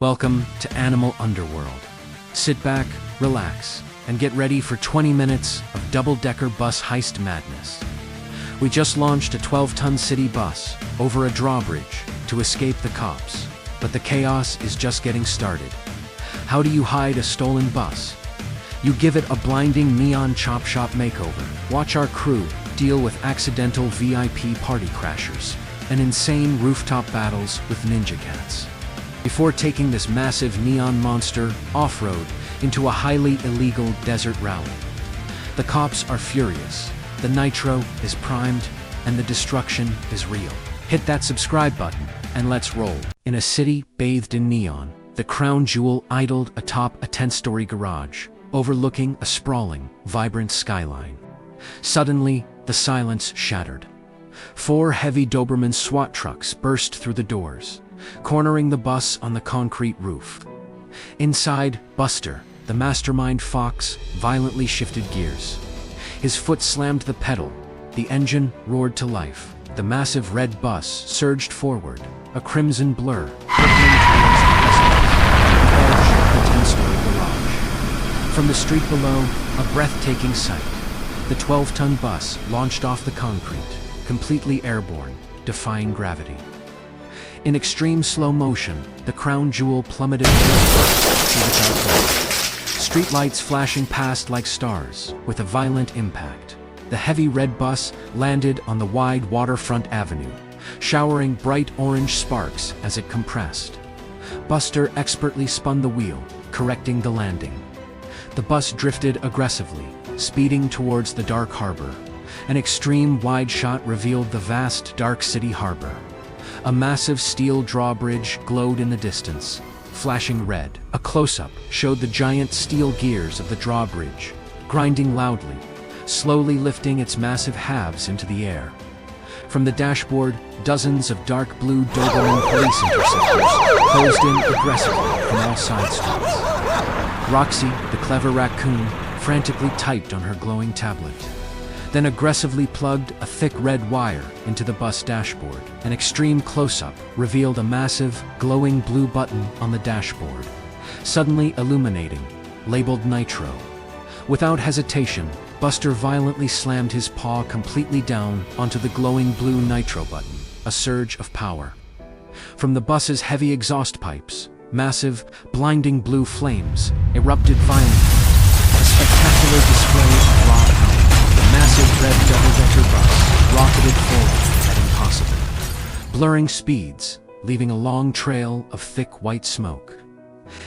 Welcome to Animal Underworld. Sit back, relax, and get ready for 20 minutes of double-decker bus heist madness. We just launched a 12-ton city bus over a drawbridge to escape the cops, but the chaos is just getting started. How do you hide a stolen bus? You give it a blinding neon chop shop makeover. Watch our crew deal with accidental VIP party crashers and insane rooftop battles with ninja cats, before taking this massive neon monster off-road into a highly illegal desert rally. The cops are furious, the nitro is primed, and the destruction is real. Hit that subscribe button, and let's roll. In a city bathed in neon, the crown jewel idled atop a 10-story garage, overlooking a sprawling, vibrant skyline. Suddenly, the silence shattered. 4 heavy Doberman SWAT trucks burst through the doors, cornering the bus on the concrete roof. Inside, Buster, the mastermind fox, violently shifted gears. His foot slammed the pedal, the engine roared to life. The massive red bus surged forward, a crimson blur, hurtling towards the edge of the 10-story garage. From the street below, a breathtaking sight. The 12-ton bus launched off the concrete, completely airborne, defying gravity. In extreme slow motion, the crown jewel plummeted through the dark night. Streetlights flashing past like stars, with a violent impact. The heavy red bus landed on the wide waterfront avenue, showering bright orange sparks as it compressed. Buster expertly spun the wheel, correcting the landing. The bus drifted aggressively, speeding towards the dark harbor. An extreme wide shot revealed the vast dark city harbor. A massive steel drawbridge glowed in the distance, flashing red. A close-up showed the giant steel gears of the drawbridge, grinding loudly, slowly lifting its massive halves into the air. From the dashboard, dozens of dark blue Doberman police interceptors closed in aggressively from all side streets. Roxy, the clever raccoon, frantically typed on her glowing tablet, then aggressively plugged a thick red wire into the bus dashboard. An extreme close-up revealed a massive, glowing blue button on the dashboard, suddenly illuminating, labeled Nitro. Without hesitation, Buster violently slammed his paw completely down onto the glowing blue Nitro button, a surge of power. From the bus's heavy exhaust pipes, massive, blinding blue flames erupted violently, a spectacular display of raw power. The massive red double-decker bus rocketed forward at impossible, blurring speeds, leaving a long trail of thick white smoke.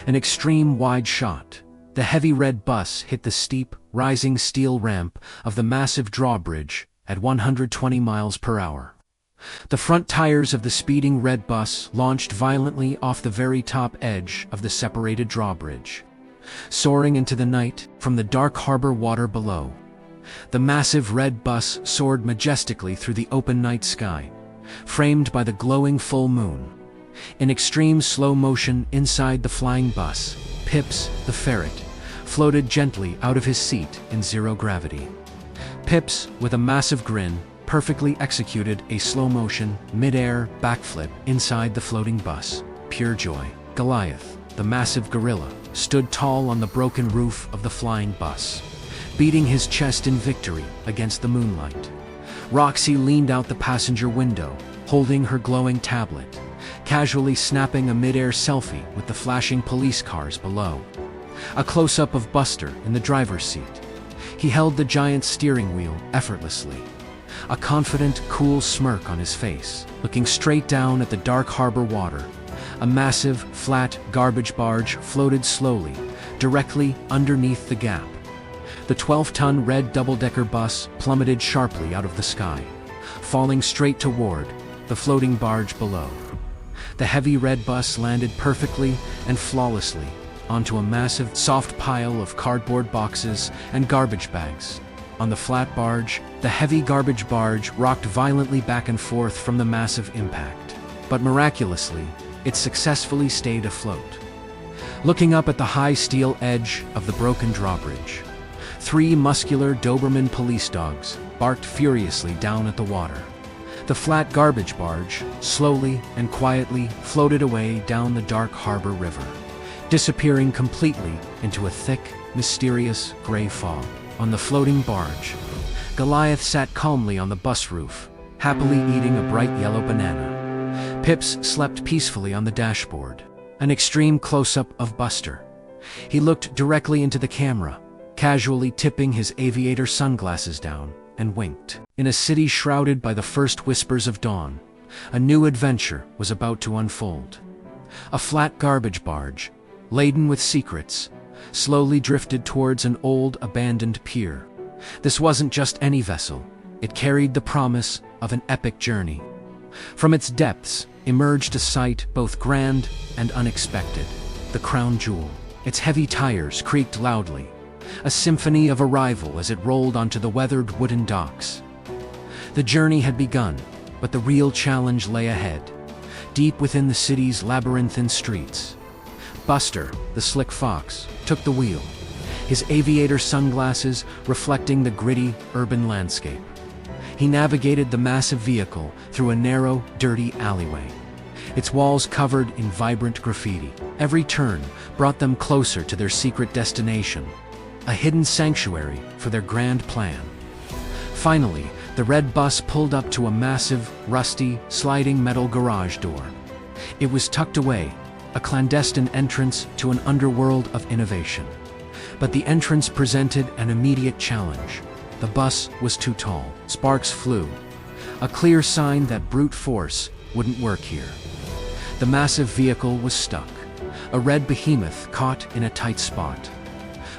An extreme wide shot. The heavy red bus hit the steep, rising steel ramp of the massive drawbridge at 120 miles per hour. The front tires of the speeding red bus launched violently off the very top edge of the separated drawbridge, soaring into the night from the dark harbor water below. The massive red bus soared majestically through the open night sky, framed by the glowing full moon. In extreme slow motion inside the flying bus, Pips, the ferret, floated gently out of his seat in zero gravity. Pips, with a massive grin, perfectly executed a slow-motion, mid-air backflip inside the floating bus. Pure joy. Goliath, the massive gorilla, stood tall on the broken roof of the flying bus, beating his chest in victory against the moonlight. Roxy leaned out the passenger window, holding her glowing tablet, casually snapping a mid-air selfie with the flashing police cars below. A close-up of Buster in the driver's seat. He held the giant steering wheel effortlessly, a confident, cool smirk on his face, looking straight down at the dark harbor water. A massive, flat garbage barge floated slowly, directly underneath the gap. The 12-ton red double-decker bus plummeted sharply out of the sky, falling straight toward the floating barge below. The heavy red bus landed perfectly and flawlessly onto a massive, soft pile of cardboard boxes and garbage bags. On the flat barge, the heavy garbage barge rocked violently back and forth from the massive impact, but miraculously, it successfully stayed afloat. Looking up at the high steel edge of the broken drawbridge, 3 muscular Doberman police dogs barked furiously down at the water. The flat garbage barge, slowly and quietly, floated away down the dark harbor river, disappearing completely into a thick, mysterious gray fog. On the floating barge, Goliath sat calmly on the bus roof, happily eating a bright yellow banana. Pips slept peacefully on the dashboard. An extreme close-up of Buster. He looked directly into the camera, casually tipping his aviator sunglasses down, and winked. In a city shrouded by the first whispers of dawn, a new adventure was about to unfold. A flat garbage barge, laden with secrets, slowly drifted towards an old abandoned pier. This wasn't just any vessel. It carried the promise of an epic journey. From its depths emerged a sight both grand and unexpected, the crown jewel. Its heavy tires creaked loudly, a symphony of arrival as it rolled onto the weathered wooden docks. The journey had begun, but the real challenge lay ahead, deep within the city's labyrinthine streets. Buster, the slick fox, took the wheel, his aviator sunglasses reflecting the gritty urban landscape. He navigated the massive vehicle through a narrow, dirty alleyway, its walls covered in vibrant graffiti. Every turn brought them closer to their secret destination, a hidden sanctuary for their grand plan. Finally, the red bus pulled up to a massive, rusty, sliding metal garage door. It was tucked away, a clandestine entrance to an underworld of innovation. But the entrance presented an immediate challenge. The bus was too tall. Sparks flew, a clear sign that brute force wouldn't work here. The massive vehicle was stuck, a red behemoth caught in a tight spot.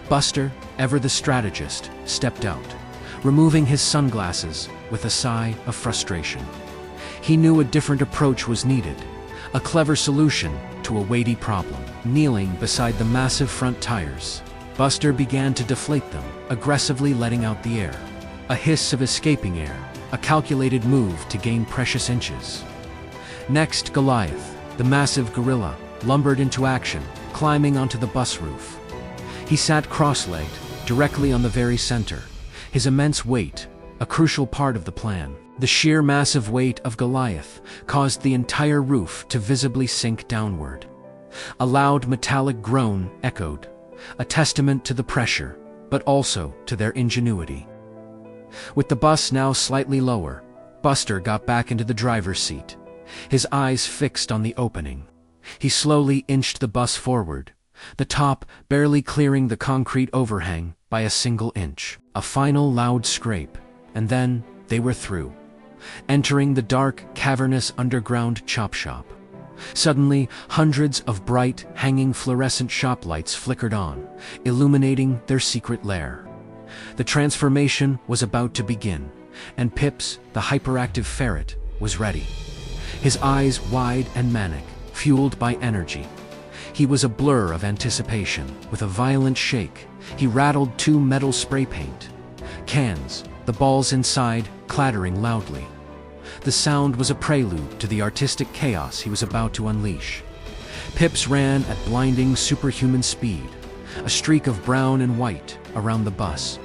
Buster, ever the strategist, stepped out, removing his sunglasses with a sigh of frustration. He knew a different approach was needed, a clever solution to a weighty problem. Kneeling beside the massive front tires, Buster began to deflate them, aggressively letting out the air. A hiss of escaping air, a calculated move to gain precious inches. Next, Goliath, the massive gorilla, lumbered into action, climbing onto the bus roof. He sat cross-legged, directly on the very center, his immense weight, a crucial part of the plan. The sheer massive weight of Goliath caused the entire roof to visibly sink downward. A loud metallic groan echoed, a testament to the pressure, but also to their ingenuity. With the bus now slightly lower, Buster got back into the driver's seat, his eyes fixed on the opening. He slowly inched the bus forward, the top barely clearing the concrete overhang by a single inch. A final loud scrape, and then they were through, entering the dark, cavernous underground chop shop. Suddenly, hundreds of bright, hanging fluorescent shop lights flickered on, illuminating their secret lair. The transformation was about to begin, and Pips, the hyperactive ferret, was ready. His eyes wide and manic, fueled by energy. He was a blur of anticipation. With a violent shake, he rattled 2 metal spray paint cans, the balls inside clattering loudly. The sound was a prelude to the artistic chaos he was about to unleash. Pips ran at blinding superhuman speed, a streak of brown and white around the bus.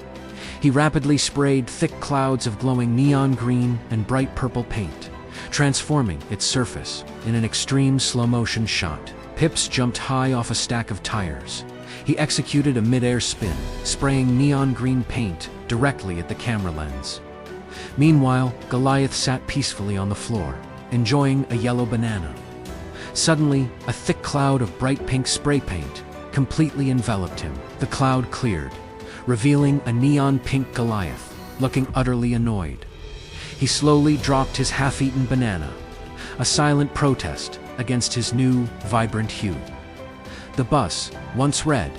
He rapidly sprayed thick clouds of glowing neon green and bright purple paint, transforming its surface in an extreme slow-motion shot. Pips jumped high off a stack of tires. He executed a mid-air spin, spraying neon green paint directly at the camera lens. Meanwhile, Goliath sat peacefully on the floor, enjoying a yellow banana. Suddenly, a thick cloud of bright pink spray paint completely enveloped him. The cloud cleared, revealing a neon pink Goliath, looking utterly annoyed. He slowly dropped his half-eaten banana, a silent protest against his new, vibrant hue. The bus, once red,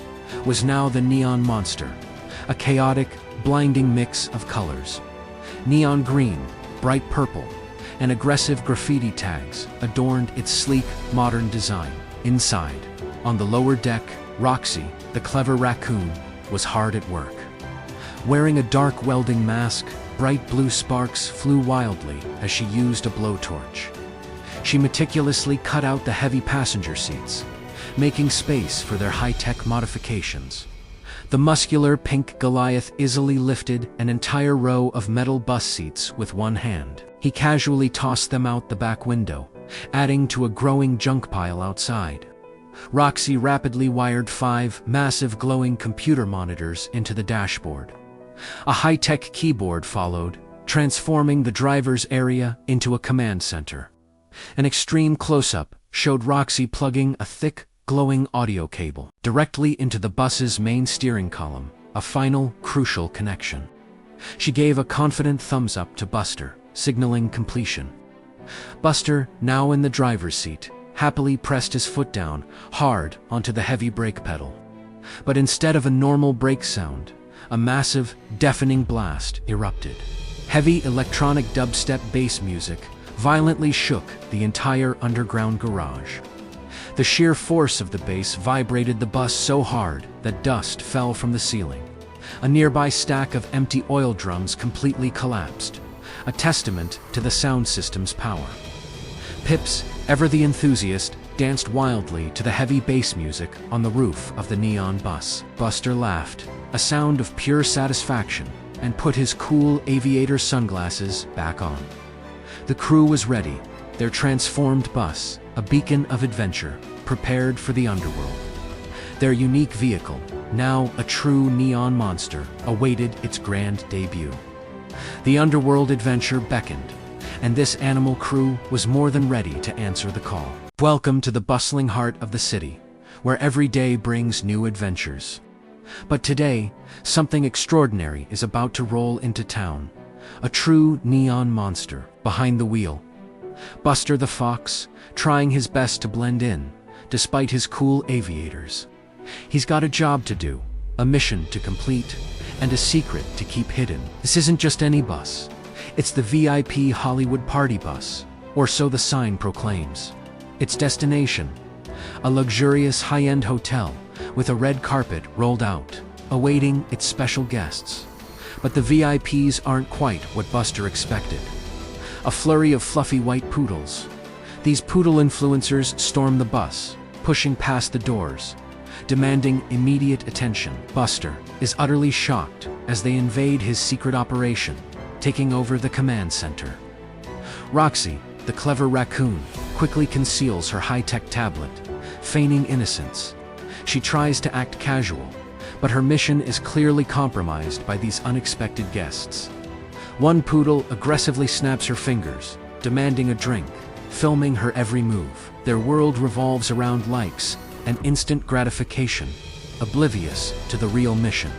was now the neon monster, a chaotic, blinding mix of colors. Neon green, bright purple, and aggressive graffiti tags adorned its sleek, modern design. Inside, on the lower deck, Roxy, the clever raccoon, was hard at work. Wearing a dark welding mask, bright blue sparks flew wildly as she used a blowtorch. She meticulously cut out the heavy passenger seats, making space for their high-tech modifications. The muscular pink Goliath easily lifted an entire row of metal bus seats with one hand. He casually tossed them out the back window, adding to a growing junk pile outside. Roxy rapidly wired 5 massive glowing computer monitors into the dashboard. A high-tech keyboard followed, transforming the driver's area into a command center. An extreme close-up showed Roxy plugging a thick, glowing audio cable directly into the bus's main steering column, a final, crucial connection. She gave a confident thumbs up to Buster, signaling completion. Buster, now in the driver's seat, happily pressed his foot down, hard onto the heavy brake pedal. But instead of a normal brake sound, a massive, deafening blast erupted. Heavy electronic dubstep bass music violently shook the entire underground garage. The sheer force of the bass vibrated the bus so hard that dust fell from the ceiling. A nearby stack of empty oil drums completely collapsed, a testament to the sound system's power. Pips, ever the enthusiast, danced wildly to the heavy bass music on the roof of the neon bus. Buster laughed, a sound of pure satisfaction, and put his cool aviator sunglasses back on. The crew was ready, their transformed bus, a beacon of adventure, prepared for the underworld. Their unique vehicle, now a true neon monster, awaited its grand debut. The underworld adventure beckoned, and this animal crew was more than ready to answer the call. Welcome to the bustling heart of the city, where every day brings new adventures. But today, something extraordinary is about to roll into town. A true neon monster behind the wheel. Buster the Fox, trying his best to blend in, despite his cool aviators. He's got a job to do, a mission to complete, and a secret to keep hidden. This isn't just any bus. It's the VIP Hollywood party bus, or so the sign proclaims. Its destination, a luxurious high-end hotel with a red carpet rolled out, awaiting its special guests. But the VIPs aren't quite what Buster expected. A flurry of fluffy white poodles. These poodle influencers storm the bus, pushing past the doors, demanding immediate attention. Buster is utterly shocked as they invade his secret operation, taking over the command center. Roxy, the clever raccoon, quickly conceals her high-tech tablet, feigning innocence. She tries to act casual, but her mission is clearly compromised by these unexpected guests. One poodle aggressively snaps her fingers, demanding a drink, filming her every move. Their world revolves around likes and instant gratification, oblivious to the real mission.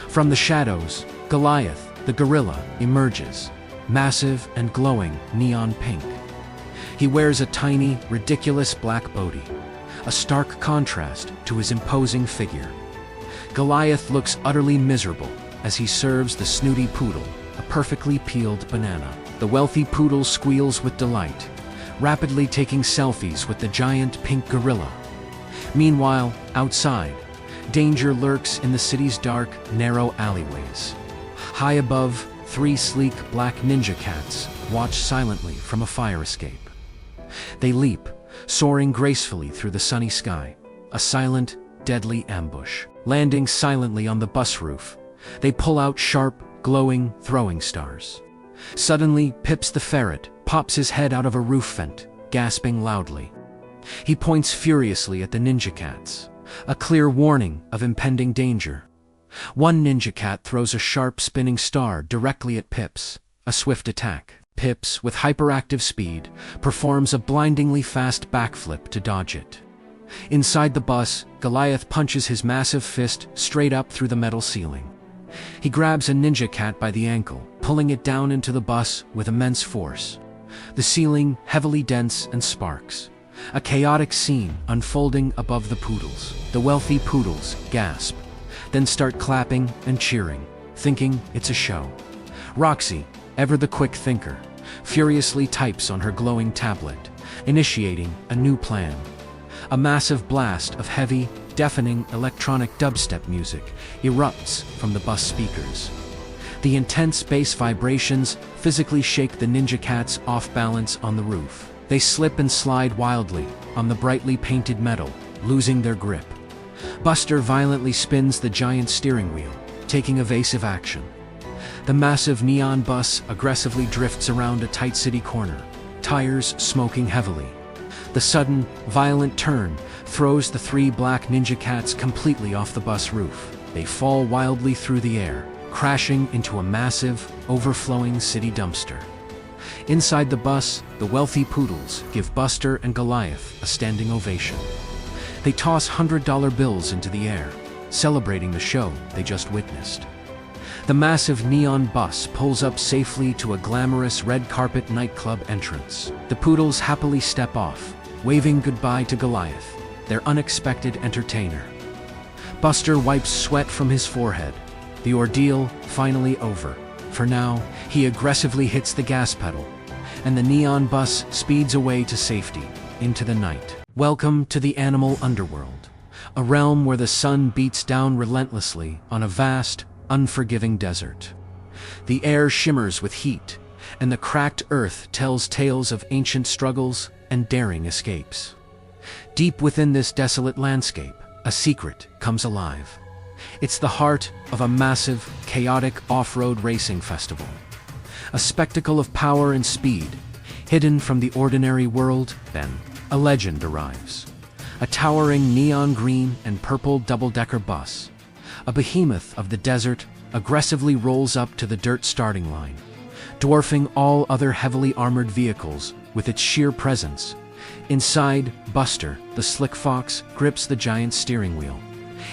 From the shadows, Goliath, the gorilla, emerges, massive and glowing neon pink. He wears a tiny, ridiculous black body, a stark contrast to his imposing figure. Goliath looks utterly miserable as he serves the snooty poodle a perfectly peeled banana. The wealthy poodle squeals with delight, rapidly taking selfies with the giant pink gorilla. Meanwhile, outside, danger lurks in the city's dark, narrow alleyways. High above, 3 sleek black ninja cats watch silently from a fire escape. They leap, soaring gracefully through the sunny sky, a silent, deadly ambush. Landing silently on the bus roof, they pull out sharp, glowing throwing stars. Suddenly, Pips the ferret pops his head out of a roof vent, gasping loudly. He points furiously at the ninja cats, a clear warning of impending danger. One ninja cat throws a sharp spinning star directly at Pips, a swift attack. Pips, with hyperactive speed, performs a blindingly fast backflip to dodge it. Inside the bus, Goliath punches his massive fist straight up through the metal ceiling. He grabs a ninja cat by the ankle, pulling it down into the bus with immense force. The ceiling heavily dents and sparks. A chaotic scene unfolding above the poodles. The wealthy poodles gasp, then start clapping and cheering, thinking it's a show. Roxy, ever the quick thinker, furiously types on her glowing tablet, initiating a new plan. A massive blast of heavy, deafening electronic dubstep music erupts from the bus speakers. The intense bass vibrations physically shake the ninja cats off balance on the roof. They slip and slide wildly on the brightly painted metal, losing their grip. Buster violently spins the giant steering wheel, taking evasive action. The massive neon bus aggressively drifts around a tight city corner, tires smoking heavily. The sudden, violent turn throws the three black ninja cats completely off the bus roof. They fall wildly through the air, crashing into a massive, overflowing city dumpster. Inside the bus, the wealthy Poodles give Buster and Goliath a standing ovation. They toss $100 bills into the air, celebrating the show they just witnessed. The massive neon bus pulls up safely to a glamorous red carpet nightclub entrance. The Poodles happily step off, waving goodbye to Goliath, their unexpected entertainer. Buster wipes sweat from his forehead. The ordeal finally over. For now, he aggressively hits the gas pedal, and the neon bus speeds away to safety, into the night. Welcome to the Animal Underworld, a realm where the sun beats down relentlessly on a vast, unforgiving desert. The air shimmers with heat, and the cracked earth tells tales of ancient struggles and daring escapes. Deep within this desolate landscape, a secret comes alive. It's the heart of a massive, chaotic off-road racing festival. A spectacle of power and speed, hidden from the ordinary world. Then, a legend arrives. A towering neon green and purple double-decker bus. A behemoth of the desert aggressively rolls up to the dirt starting line, dwarfing all other heavily armored vehicles with its sheer presence. Inside, Buster, the slick fox, grips the giant steering wheel.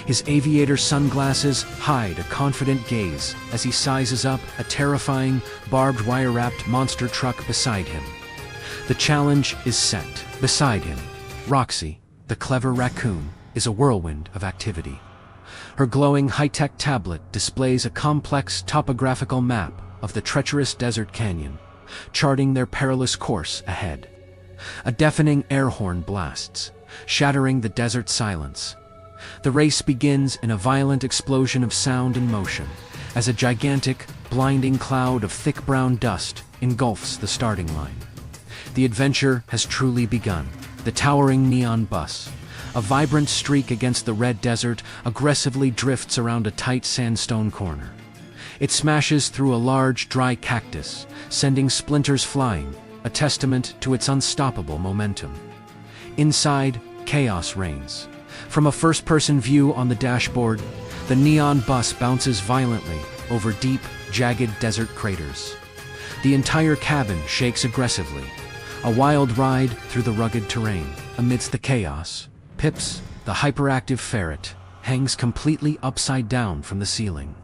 His aviator sunglasses hide a confident gaze as he sizes up a terrifying, barbed wire-wrapped monster truck beside him. The challenge is set. Beside him, Roxy, the clever raccoon, is a whirlwind of activity. Her glowing high-tech tablet displays a complex topographical map of the treacherous desert canyon, charting their perilous course ahead. A deafening air horn blasts, shattering the desert silence. The race begins in a violent explosion of sound and motion, as a gigantic, blinding cloud of thick brown dust engulfs the starting line. The adventure has truly begun. The towering neon bus, a vibrant streak against the red desert, aggressively drifts around a tight sandstone corner. It smashes through a large, dry cactus, sending splinters flying, a testament to its unstoppable momentum. Inside, chaos reigns. From a first-person view on the dashboard, the neon bus bounces violently over deep, jagged desert craters. The entire cabin shakes aggressively, a wild ride through the rugged terrain. Amidst the chaos, Pips, the hyperactive ferret, hangs completely upside down from the ceiling.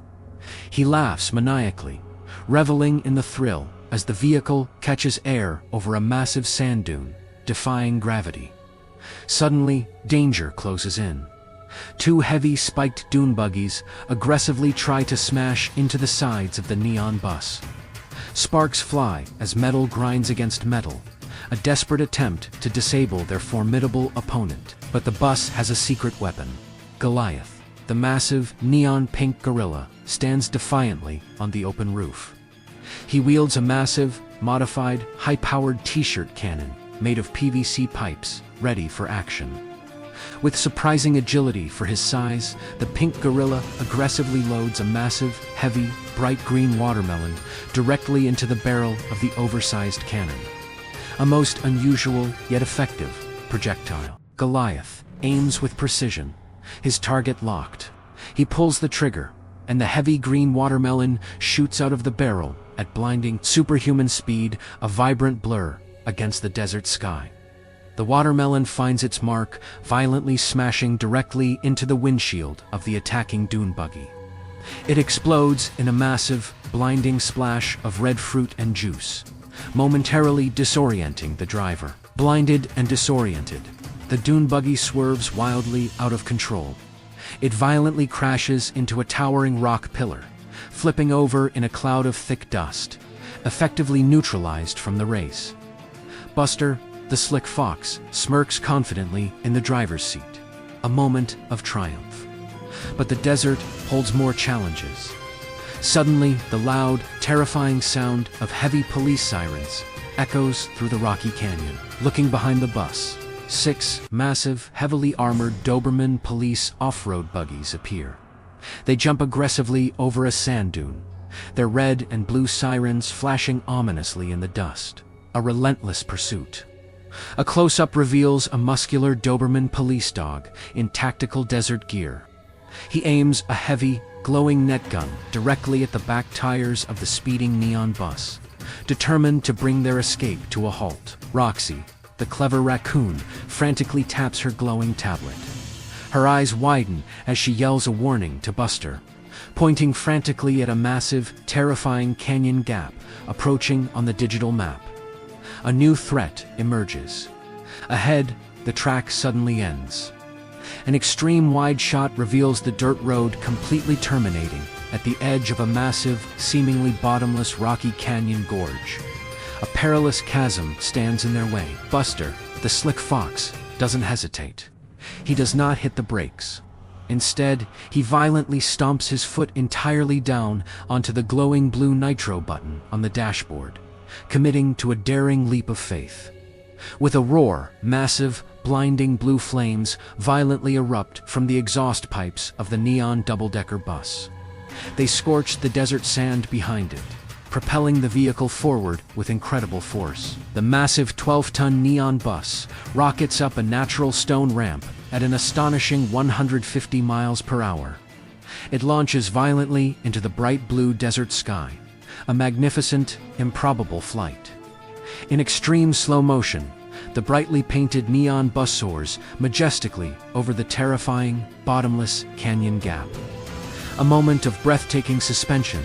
He laughs maniacally, reveling in the thrill as the vehicle catches air over a massive sand dune, defying gravity. Suddenly, danger closes in. Two heavy spiked dune buggies aggressively try to smash into the sides of the neon bus. Sparks fly as metal grinds against metal, a desperate attempt to disable their formidable opponent. But the bus has a secret weapon. Goliath, the massive, neon-pink gorilla, stands defiantly on the open roof. He wields a massive, modified, high-powered T-shirt cannon made of PVC pipes, ready for action. With surprising agility for his size, the pink gorilla aggressively loads a massive, heavy, bright green watermelon directly into the barrel of the oversized cannon. A most unusual, yet effective, projectile. Goliath aims with precision, his target locked. He pulls the trigger, and the heavy green watermelon shoots out of the barrel at blinding, superhuman speed, a vibrant blur against the desert sky. The watermelon finds its mark, violently smashing directly into the windshield of the attacking dune buggy. It explodes in a massive, blinding splash of red fruit and juice, momentarily disorienting the driver. Blinded and disoriented, the dune buggy swerves wildly out of control. It violently crashes into a towering rock pillar, flipping over in a cloud of thick dust, effectively neutralized from the race. Buster, the slick fox, smirks confidently in the driver's seat, a moment of triumph. But the desert holds more challenges. Suddenly, the loud, terrifying sound of heavy police sirens echoes through the rocky canyon. Looking behind the bus, 6 massive, heavily armored Doberman police off-road buggies appear. They jump aggressively over a sand dune, their red and blue sirens flashing ominously in the dust. A relentless pursuit. A close-up reveals a muscular Doberman police dog in tactical desert gear. He aims a heavy, glowing net gun directly at the back tires of the speeding neon bus, determined to bring their escape to a halt. Roxy, the clever raccoon, frantically taps her glowing tablet. Her eyes widen as she yells a warning to Buster, pointing frantically at a massive, terrifying canyon gap approaching on the digital map. A new threat emerges. Ahead, the track suddenly ends. An extreme wide shot reveals the dirt road completely terminating at the edge of a massive, seemingly bottomless rocky canyon gorge. A perilous chasm stands in their way. Buster, the slick fox, doesn't hesitate. He does not hit the brakes. Instead, he violently stomps his foot entirely down onto the glowing blue nitro button on the dashboard, committing to a daring leap of faith. With a roar, massive, blinding blue flames violently erupt from the exhaust pipes of the neon double-decker bus. They scorch the desert sand behind it, propelling the vehicle forward with incredible force. The massive 12-ton neon bus rockets up a natural stone ramp at an astonishing 150 miles per hour. It launches violently into the bright blue desert sky, a magnificent, improbable flight. In extreme slow motion, the brightly painted neon bus soars majestically over the terrifying, bottomless canyon gap. A moment of breathtaking suspension,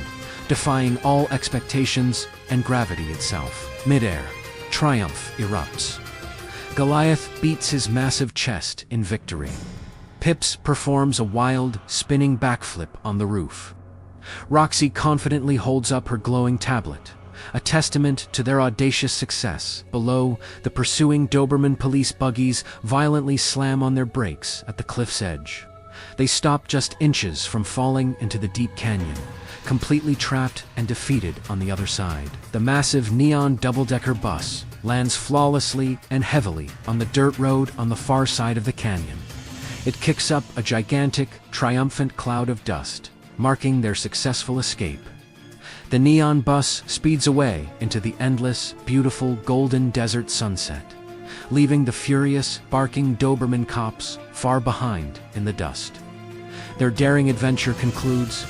defying all expectations and gravity itself. Mid-air, triumph erupts. Goliath beats his massive chest in victory. Pips performs a wild, spinning backflip on the roof. Roxy confidently holds up her glowing tablet, a testament to their audacious success. Below, the pursuing Doberman police buggies violently slam on their brakes at the cliff's edge. They stop just inches from falling into the deep canyon, completely trapped and defeated on the other side. The massive neon double-decker bus lands flawlessly and heavily on the dirt road on the far side of the canyon. It kicks up a gigantic, triumphant cloud of dust, marking their successful escape. The neon bus speeds away into the endless, beautiful golden desert sunset, leaving the furious, barking Doberman cops far behind in the dust. Their daring adventure concludes,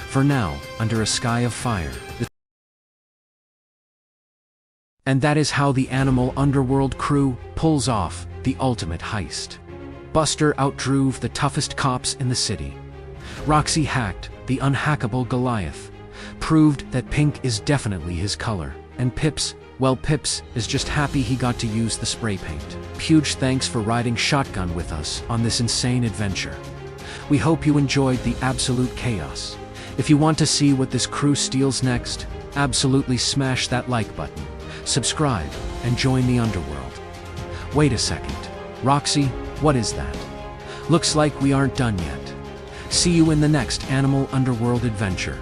for now, under a sky of fire. And that is how the Animal Underworld crew pulls off the ultimate heist. Buster outdrove the toughest cops in the city. Roxy hacked the unhackable Goliath, proved that pink is definitely his color. And Pips, well, Pips is just happy he got to use the spray paint. Huge thanks for riding shotgun with us on this insane adventure. We hope you enjoyed the absolute chaos. If you want to see what this crew steals next, absolutely smash that like button, subscribe, and join the underworld. Wait a second. Roxy, what is that? Looks like we aren't done yet. See you in the next Animal Underworld adventure.